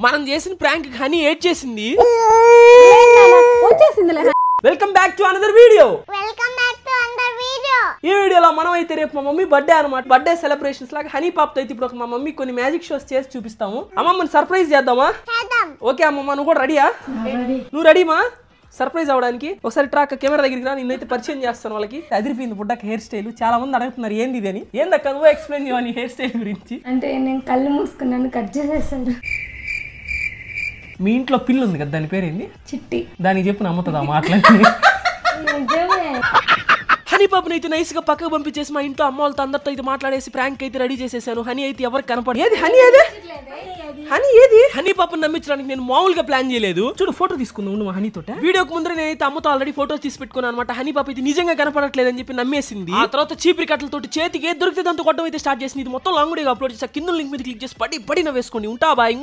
మనం చేసిన prank honey ఏడ్ చేసింది. Welcome back to another video. ఈ వీడియోలో మనం అయితే రేపు మా మమ్మీ బర్త్డే అనమాట. బర్త్డే సెలబ్రేషన్స్ లాగా హనీ పాప్ తో అయితే ఇప్పుడు మా మమ్మీ కొన్ని మ్యాజిక్ షోస్ చేసి చూపిస్తాము. అమ్మమ్మని సర్ప్రైజ్ చేద్దామా? ఓకే అమ్మమ్మ, నువ్వు కూడా రెడీయా? నువ్వు రెడీమా సర్ప్రైజ్ అవడానికి? ఒకసారి ట్రాక్ కెమెరా దగ్గరికి రా, నిన్నైతే పరిచయం చేస్తాను వాళ్ళకి. అదిరిపోయింది బుడ్డకి హెయిర్ స్టైల్. చాలా మంది అడుగుతున్నారు ఏంది ఇది అని. ఏందక్క నువ్వు ఎక్స్ప్లెయిన్ చేయని హెయిర్ స్టైల్ గురించి? అంటే నేను కళ్ళు మూసుకున్నాను, కట్ చేసేసాను. మీ ఇంట్లో పిల్లు ఉంది కదా, దాని పేరేంది? చిట్టి. దానికి చెప్పు నమ్ముతుందా మాట్లాడి? హనీ పాపని అయితే నైస్ గా పక్కకు పంపించేసి మా ఇంట్లో అమ్మ వాళ్ళతో అందరితో అయితే మాట్లాడేసి ప్రాంక్ అయితే రెడీ చేసేసాను. హనీ అయితే ఎవరికి కనపడదు. ఏది హనీ? ఏది హనీ? ఏది హనీ పాపని నమ్మించడానికి నేను మామూలుగా ప్లాన్ చేయలేదు. చూడు ఫోటో తీసుకుందాం నువ్వు హనీ తోట. వీడియోకి ముందర నేనైతే అమ్మతో ఆల్రెడీ ఫోటోస్ తీసి పెట్టుకున్నాను అనమాట. హనీ పాప అయితే నిజంగా కనపడట్లేదు అని చెప్పి నమ్మేసింది. ఆ తర్వాత చీపిరి కట్టలతో చేతికి ఏది దొరికితే దాంతో కొట్టడం అయితే స్టార్ట్ చేసింది. ఇది మొత్తం లాంగ్ వీడియో అప్లోడ్ చేసా. కింద లింక్ మీద క్లిక్ చేసి పడి నవ్వేసుకోండి. ఉంటా బాయ్.